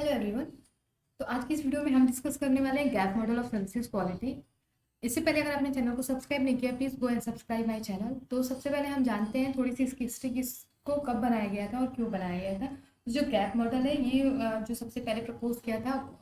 Hello everyone. तो आज की इस वीडियो में हम डिस्कस करने वाले हैं gap model of services quality. इससे पहले अगर आपने चैनल को सब्सक्राइब नहीं किया, please go and subscribe my channel. तो सबसे पहले हम जानते हैं थोड़ी सी इसकी हिस्ट्री, किसको कब बनाया गया था और क्यों बनाया गया था। जो गैप मॉडल है ये जो सबसे पहले प्रपोज किया था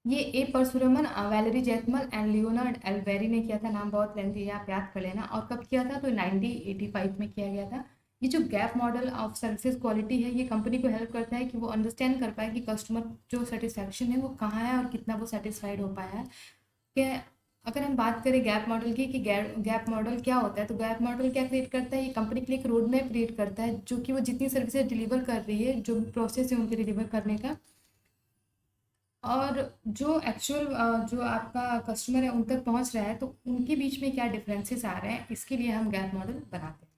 ये ए परसुरमन, वैलेरी जैथमल एंड लियोनार्ड एल्वेरी ने किया था। नाम बहुत लेंथी है, आप याद कर लेना। और कब किया था? तो 1985 में किया गया था। ये जो gap model of services quality है ये कंपनी को हेल्प करता है कि वो अंडरस्टैंड कर पाए कि कस्टमर जो सेटिस्फैक्शन है वो कहाँ है और कितना वो सेटिस्फाइड हो पाया है। कि अगर हम बात करें गैप मॉडल की कि गैप मॉडल क्या होता है, तो गैप मॉडल क्या क्रिएट करता है? ये कंपनी के लिए एक रोड मैप क्रिएट करता है जो कि वो जितनी सर्विसेज डिलीवर कर रही है, जो प्रोसेस है उनके डिलीवर करने का, और जो एक्चुअल जो आपका कस्टमर है उन तक पहुंच रहा है, तो उनके बीच में क्या डिफरेंसेस आ रहे हैं, इसके लिए हम गैप मॉडल बनाते हैं।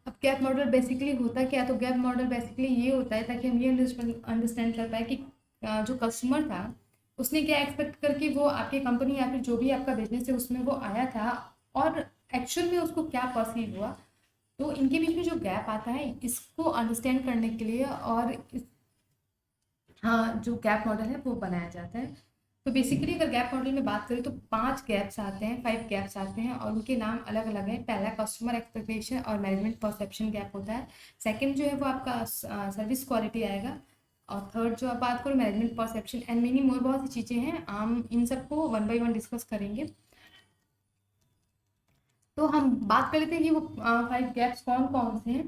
अब गैप मॉडल बेसिकली होता क्या है? तो गैप मॉडल बेसिकली ये होता है ताकि हम ये अंडरस्टैंड कर पाए कि जो कस्टमर था उसने क्या एक्सपेक्ट करके वो आपकी कंपनी या फिर जो भी आपका बिजनेस है उसमें वो आया था, और एक्चुअल में उसको क्या परसीव हुआ। तो इनके बीच में जो गैप आता है इसको अंडरस्टैंड करने के लिए और हाँ, जो गैप मॉडल है वो बनाया जाता है। तो बेसिकली अगर गैप मॉडल में बात करें तो 5 गैप्स आते हैं, 5 गैप्स आते हैं, और उनके नाम अलग अलग हैं। पहला कस्टमर एक्सपेक्टेशन और मैनेजमेंट परसेप्शन गैप होता है। सेकंड जो है वो आपका सर्विस क्वालिटी आएगा। और थर्ड जो आप बात करो management perception and many more, बहुत सी चीज़ें हैं, हम इन सबको वन बाई वन डिस्कस करेंगे। तो हम बात कर लेते हैं कि वो 5 गैप्स कौन कौन से हैं।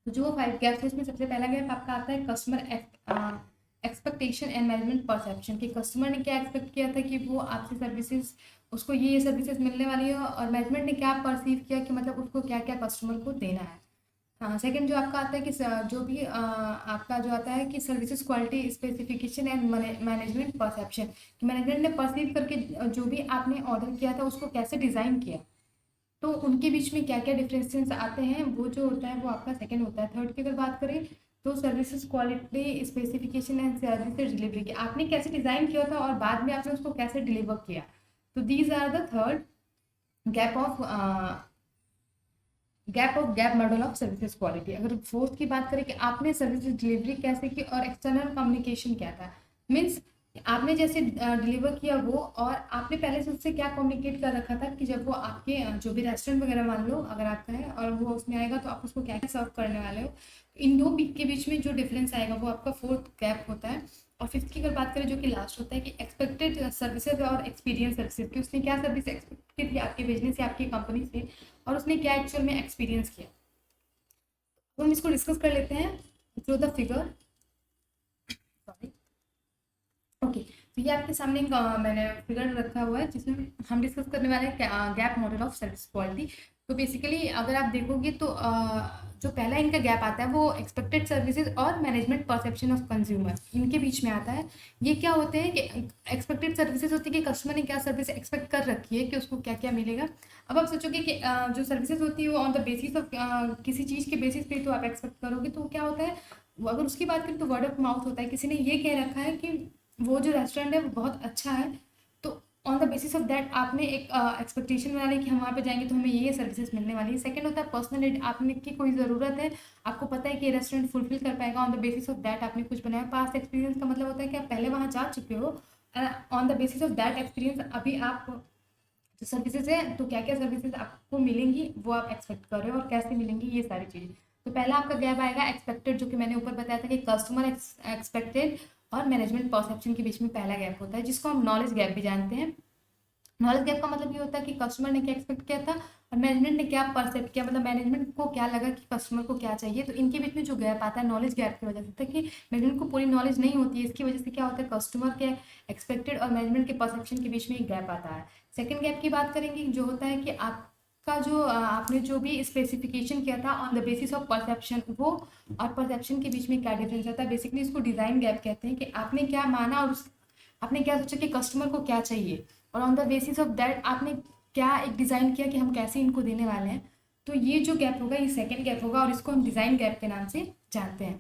तो जो 5 गैप्स है इसमें सबसे पहला गैप आपका आता है customer expectation and management perception. कि कस्टमर ने क्या एक्सपेक्ट किया था कि वो आपसे सर्विसेज, उसको ये सर्विसेज मिलने वाली है, और मैनेजमेंट ने क्या परसीव किया कि मतलब उसको क्या क्या कस्टमर को देना है। हाँ, सेकंड जो आपका आता है कि जो भी आपका जो आता है कि services quality specification and management perception. कि मैनेजमेंट ने परसीव करके जो भी आपने ऑर्डर किया था उसको कैसे डिज़ाइन किया, तो उनके बीच में क्या क्या डिफरेंसेस आते हैं, वो जो होता है वो आपका सेकंड होता है। थर्ड की अगर बात करें तो services quality specification and services delivery, की आपने कैसे डिज़ाइन किया था और बाद में आपने उसको कैसे डिलीवर किया। तो these are the third gap of gap model of services quality. अगर फोर्थ की बात करें कि आपने सर्विसेज डिलीवरी कैसे की और एक्सटर्नल कम्युनिकेशन क्या था। मीन्स आपने जैसे डिलीवर किया वो, और आपने पहले से उससे क्या कम्युनिकेट कर रखा था कि जब वो आपके जो भी रेस्टोरेंट वगैरह मान लो अगर आपका है और वो उसमें आएगा तो आप उसको क्या क्या सर्व करने वाले हो। इन दो के बीच में जो डिफरेंस आएगा वो आपका फोर्थ गैप होता है। और फिफ्थ की अगर बात करें जो कि लास्ट होता है कि एक्सपेक्टेड सर्विसेज और एक्सपीरियंस सर्विसेज, कि उसने क्या सर्विस एक्सपेक्ट की थी आपके बिजनेस या आपकी कंपनी से, और उसने क्या एक्चुअल में एक्सपीरियंस किया। तो हम इसको डिस्कस कर लेते हैं through the figure. Sorry, okay. तो ये आपके सामने एक, मैंने फिगर रखा हुआ है जिसमें हम डिस्कस करने वाले हैं gap model of service quality. तो बेसिकली अगर आप देखोगे तो जो पहला इनका गैप आता है वो एक्सपेक्टेड सर्विसेज और मैनेजमेंट परसेप्शन ऑफ कंज्यूमर, इनके बीच में आता है। ये क्या होते हैं कि एक्सपेक्टेड सर्विसेज होती है कि कस्टमर ने क्या सर्विस एक्सपेक्ट कर रखी है कि उसको क्या क्या मिलेगा। अब आप सोचोगे कि जो सर्विसेज होती है वो ऑन द बेसिस ऑफ किसी चीज़ के बेसिस पे तो आप एक्सपेक्ट करोगे, तो क्या होता है अगर उसकी बात करें तो वर्ड ऑफ माउथ होता है। किसी ने ये कह रखा है कि वो जो रेस्टोरेंट है वो बहुत अच्छा है, तो on the basis of that आपने एक एक्सपेक्टेशन बना ली कि हम वहाँ पे जाएंगे तो हमें ये सर्विसेज मिलने वाली है। सेकंड होता है पर्सनल नीड, आपने की कोई ज़रूरत है, आपको पता है कि ये रेस्टोरेंट फुलफिल कर पाएगा, on the basis of that आपने कुछ बनाया। पास्ट एक्सपीरियंस का मतलब होता है कि आप पहले वहाँ जा चुके हो, on the basis of that experience अभी आप जो सर्विसेज है तो क्या क्या सर्विसेज आपको मिलेंगी वो आप एक्सपेक्ट कर रहे हो और कैसे मिलेंगी ये सारी चीज़ें। तो पहला आपका गैप आएगा एक्सपेक्टेड, जो कि मैंने ऊपर बताया था कि कस्टमर एक्सपेक्टेड और मैनेजमेंट परसेप्शन के बीच में पहला गैप होता है, जिसको हम नॉलेज गैप भी जानते हैं। नॉलेज गैप का मतलब ये होता है कि कस्टमर ने क्या एक्सपेक्ट किया था और मैनेजमेंट ने क्या परसेप्ट किया, मतलब मैनेजमेंट को क्या लगा कि कस्टमर को क्या चाहिए। तो इनके बीच में जो गैप आता है नॉलेज गैप की वजह से होता है कि मैनेजमेंट को पूरी नॉलेज नहीं होती है, इसकी वजह से क्या होता है कस्टमर के एक्सपेक्टेड और मैनेजमेंट के परसेप्शन के बीच में एक गैप आता है। सेकेंड गैप की बात करेंगे जो होता है कि आपका जो आपने जो भी स्पेसिफिकेशन किया था on the basis of perception, वो और परसेप्शन के बीच में क्या डिफरेंस आता है। बेसिकली इसको डिज़ाइन गैप कहते हैं कि आपने क्या माना और उस आपने क्या सोचा कि कस्टमर को क्या चाहिए, और on the basis of that आपने क्या एक डिज़ाइन किया कि हम कैसे इनको देने वाले हैं। तो ये जो गैप होगा ये सेकंड गैप होगा और इसको हम डिज़ाइन गैप के नाम से जानते हैं।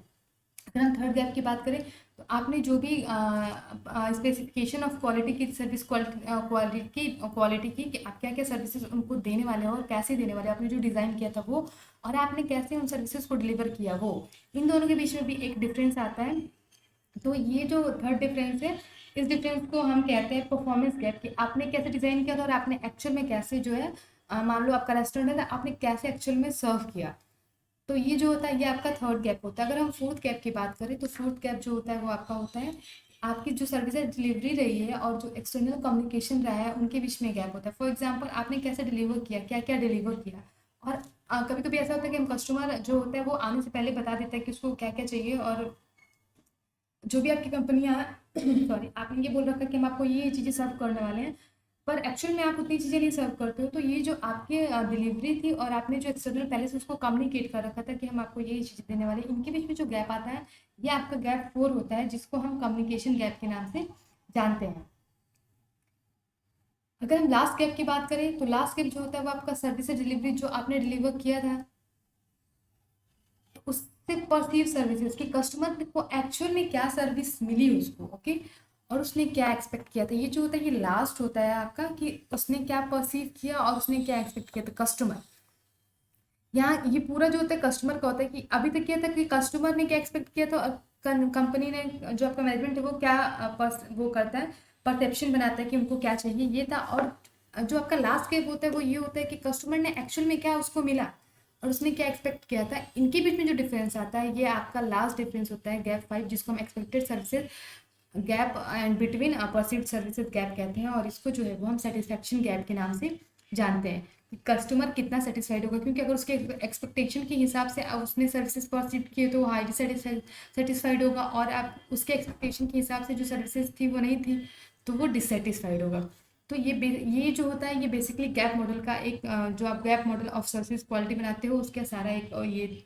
अगर हम थर्ड गैप की बात करें तो आपने जो भी स्पेसिफिकेशन ऑफ क्वालिटी की, सर्विस क्वालिटी की कि आप क्या क्या सर्विसेज उनको देने वाले हो और कैसे देने वाले हो, आपने जो डिज़ाइन किया था वो, और आपने कैसे उन सर्विसेज को डिलीवर किया वो, इन दोनों के बीच में भी एक डिफरेंस आता है। तो ये जो थर्ड डिफरेंस है, इस डिफरेंस को हम कहते हैं परफॉर्मेंस गैप, कि आपने कैसे डिज़ाइन किया था और आपने एक्चुअल में कैसे जो है, मान लो आपका रेस्टोरेंट है, आपने कैसे एक्चुअल में सर्व किया। तो ये जो होता है ये आपका थर्ड गैप होता है। अगर हम फोर्थ गैप की बात करें तो फोर्थ गैप जो होता है वो आपका होता है आपकी जो सर्विसेज डिलीवरी रही है और जो एक्सटर्नल कम्युनिकेशन रहा है उनके बीच में गैप होता है। फॉर एग्जांपल आपने कैसे डिलीवर किया, क्या क्या डिलीवर किया, और कभी कभी ऐसा होता है कि हम कस्टमर जो होता है वो आने से पहले बता देता है कि उसको क्या क्या चाहिए, और जो भी आपकी कंपनियाँ सॉरी आपने ये बोल रखा है कि हम आपको ये चीज़ें सर्व करने वाले हैं, पर एक्चुअल में आप उतनी चीज़ें नहीं सर्व करते हो। तो ये जो आपकी डिलीवरी थी और आपने जो एक्सटर्नल पहले से उसको कम्युनिकेट कर रखा था कि हम आपको ये चीज़ें देने वाले हैं, इनके बीच में जो गैप आता है ये आपका गैप 4 होता है, जिसको हम कम्युनिकेशन गैप के नाम से जानते हैं। अगर हम लास्ट गैप की बात करें तो लास्ट गैप जो होता है वो आपका सर्विस डिलीवरी जो आपने डिलीवर किया था उससे परसीव सर्विसेज कि कस्टमर को एक्चुअल में क्या सर्विस मिली उसको, ओके, और उसने क्या एक्सपेक्ट किया था। ये जो होता है ये लास्ट होता है आपका, कि उसने क्या परसीव किया और उसने क्या एक्सपेक्ट किया था कस्टमर। यहाँ ये पूरा जो होता है कस्टमर का होता है कि अभी तक क्या था कि कस्टमर ने क्या एक्सपेक्ट किया था और कंपनी ने, जो आपका मैनेजमेंट है वो क्या वो करता है, परसेप्शन बनाता है कि उनको क्या चाहिए, ये था। और जो आपका लास्ट गेप होता है वो ये होता है कि कस्टमर ने एक्चुअल में क्या उसको मिला और उसने क्या एक्सपेक्ट किया था। इनके बीच में जो डिफरेंस आता है ये आपका लास्ट डिफरेंस होता है गैप 5, जिसको हम expected services gap and between perceived services gap कहते हैं, और इसको जो है वो हम सेटिस्फेक्शन गैप के नाम से जानते हैं कि कस्टमर कितना सेटिस्फाइड होगा, क्योंकि अगर उसके एक्सपेक्टेशन के हिसाब से उसने सर्विसेज परसीव किए तो हाईली सेटिस्फाइड होगा, और आप उसके एक्सपेक्टेशन के हिसाब से जो सर्विसेज थी वो नहीं थी तो वो डिससेटिस्फाइड होगा। तो ये जो होता है ये बेसिकली गैप मॉडल का एक जो आप gap model of service quality बनाते हो उसका सारा एक ये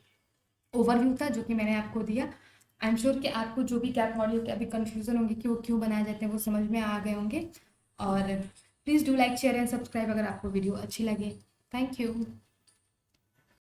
ओवरव्यू था जो कि मैंने आपको दिया। आई एम श्योर कि आपको जो भी गैप मॉडल के अभी कन्फ्यूजन होंगे कि वो क्यों बनाए जाते हैं वो समझ में आ गए होंगे। और please do like share and subscribe अगर आपको वीडियो अच्छी लगे। Thank you.